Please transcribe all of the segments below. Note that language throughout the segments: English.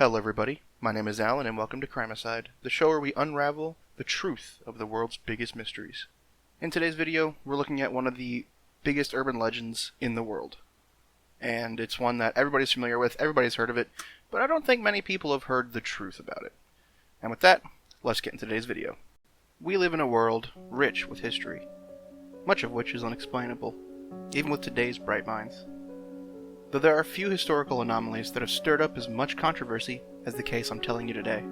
Hello everybody, my name is Alan and welcome to Crimicide, the show where we unravel the truth of the world's biggest mysteries. In today's video, we're looking at one of the biggest urban legends in the world. And it's one that everybody's familiar with, everybody's heard of it, but I don't think many people have heard the truth about it. And with that, let's get into today's video. We live in a world rich with history, much of which is unexplainable, even with today's bright minds. Though there are few historical anomalies that have stirred up as much controversy as the case I'm telling you today.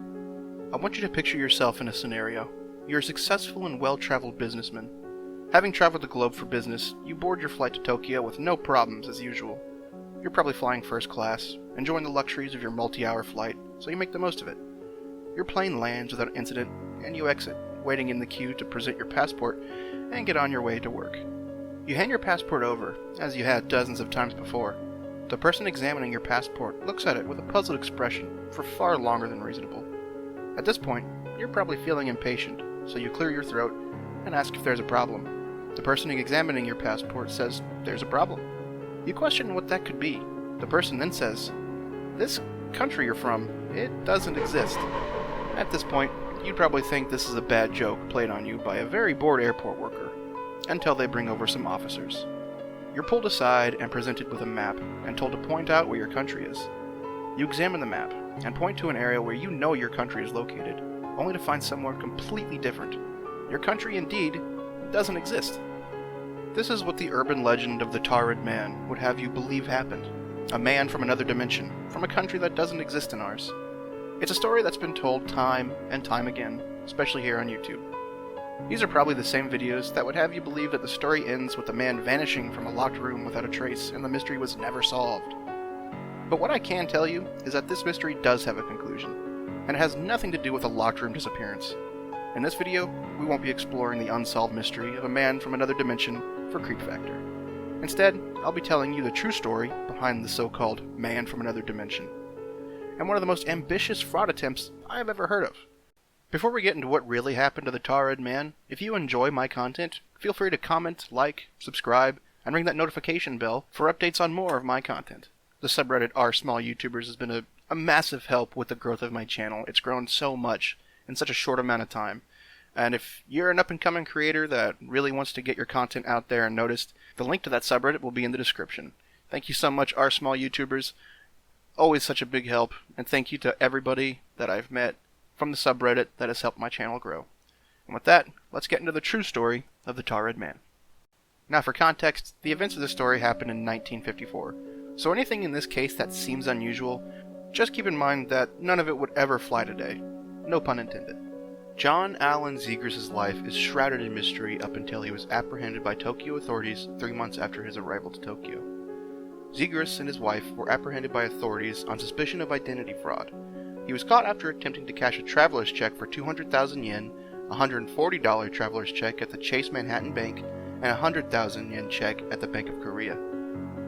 I want you to picture yourself in a scenario. You're a successful and well-traveled businessman. Having traveled the globe for business, you board your flight to Tokyo with no problems as usual. You're probably flying first class, enjoying the luxuries of your multi-hour flight, so you make the most of it. Your plane lands without incident, and you exit, waiting in the queue to present your passport and get on your way to work. You hand your passport over, as you had dozens of times before. The person examining your passport looks at it with a puzzled expression for far longer than reasonable. At this point, you're probably feeling impatient, so you clear your throat and ask if there's a problem. The person examining your passport says there's a problem. You question what that could be. The person then says, "This country you're from, it doesn't exist." At this point, you'd probably think this is a bad joke played on you by a very bored airport worker, until they bring over some officers. You're pulled aside and presented with a map and told to point out where your country is. You examine the map and point to an area where you know your country is located, only to find somewhere completely different. Your country, indeed, doesn't exist. This is what the urban legend of the Taured Man would have you believe happened. A man from another dimension, from a country that doesn't exist in ours. It's a story that's been told time and time again, especially here on YouTube. These are probably the same videos that would have you believe that the story ends with a man vanishing from a locked room without a trace and the mystery was never solved. But what I can tell you is that this mystery does have a conclusion, and it has nothing to do with a locked room disappearance. In this video, we won't be exploring the unsolved mystery of a man from another dimension for creep factor. Instead, I'll be telling you the true story behind the so-called man from another dimension, and one of the most ambitious fraud attempts I have ever heard of. Before we get into what really happened to the Taured Man, if you enjoy my content, feel free to comment, like, subscribe, and ring that notification bell for updates on more of my content. The subreddit r/small-youtubers has been a massive help with the growth of my channel. It's grown so much in such a short amount of time. And if you're an up-and-coming creator that really wants to get your content out there and noticed, the link to that subreddit will be in the description. Thank you so much, r/small-youtubers. Always such a big help, and thank you to everybody that I've met from the subreddit that has helped my channel grow. And with that, let's get into the true story of the Taured Man. Now for context, the events of this story happened in 1954, so anything in this case that seems unusual, just keep in mind that none of it would ever fly today. No pun intended. John Allen Zegers' life is shrouded in mystery up until he was apprehended by Tokyo authorities 3 months after his arrival to Tokyo. Zegers and his wife were apprehended by authorities on suspicion of identity fraud. He was caught after attempting to cash a traveler's check for 200,000 yen, a $140 traveler's check at the Chase Manhattan Bank, and a 100,000 yen check at the Bank of Korea.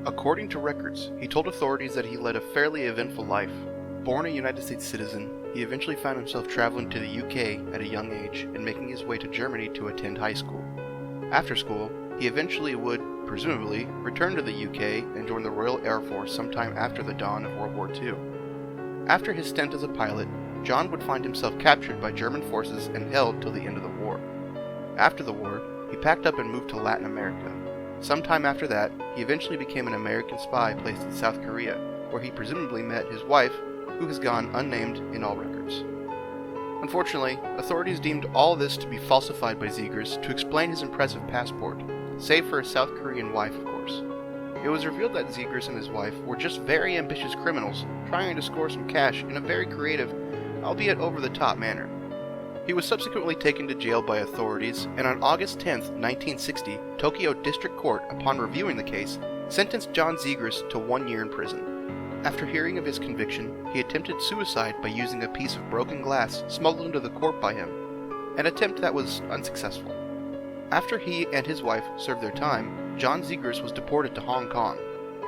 According to records, he told authorities that he led a fairly eventful life. Born a United States citizen, he eventually found himself traveling to the UK at a young age and making his way to Germany to attend high school. After school, he eventually would, presumably, return to the UK and join the Royal Air Force sometime after the dawn of World War II. After his stint as a pilot, John would find himself captured by German forces and held till the end of the war. After the war, he packed up and moved to Latin America. Sometime after that, he eventually became an American spy placed in South Korea, where he presumably met his wife, who has gone unnamed in all records. Unfortunately, authorities deemed all this to be falsified by Zegers to explain his impressive passport, save for his South Korean wife, of course. It was revealed that Zegers and his wife were just very ambitious criminals trying to score some cash in a very creative, albeit over-the-top manner. He was subsequently taken to jail by authorities, and on August 10, 1960, Tokyo District Court, upon reviewing the case, sentenced John Zegers to 1 year in prison. After hearing of his conviction, he attempted suicide by using a piece of broken glass smuggled into the court by him, an attempt that was unsuccessful. After he and his wife served their time, John Zegers was deported to Hong Kong,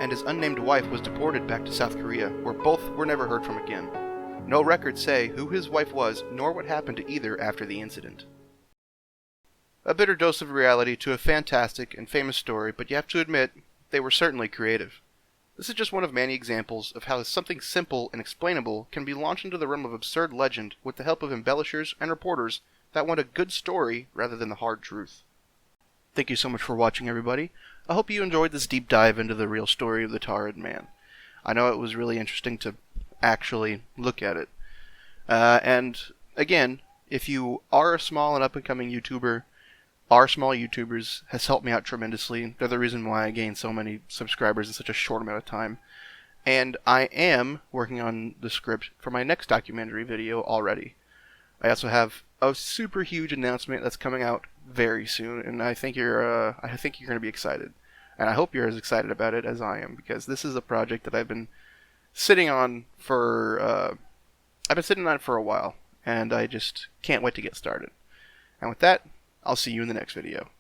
and his unnamed wife was deported back to South Korea, where both were never heard from again. No records say who his wife was, nor what happened to either after the incident. A bitter dose of reality to a fantastic and famous story, but you have to admit, they were certainly creative. This is just one of many examples of how something simple and explainable can be launched into the realm of absurd legend with the help of embellishers and reporters that want a good story rather than the hard truth. Thank you so much for watching, everybody. I hope you enjoyed this deep dive into the real story of the Taured Man. I know it was really interesting to actually look at it. And again, if you are a small and up-and-coming YouTuber, our small YouTubers has helped me out tremendously. They're the reason why I gained so many subscribers in such a short amount of time. And I am working on the script for my next documentary video already. I also have a super huge announcement that's coming out very soon, and I think you're going to be excited. And I hope you're as excited about it as I am, because this is a project that I've been sitting on for a while, and I just can't wait to get started. And with that, I'll see you in the next video.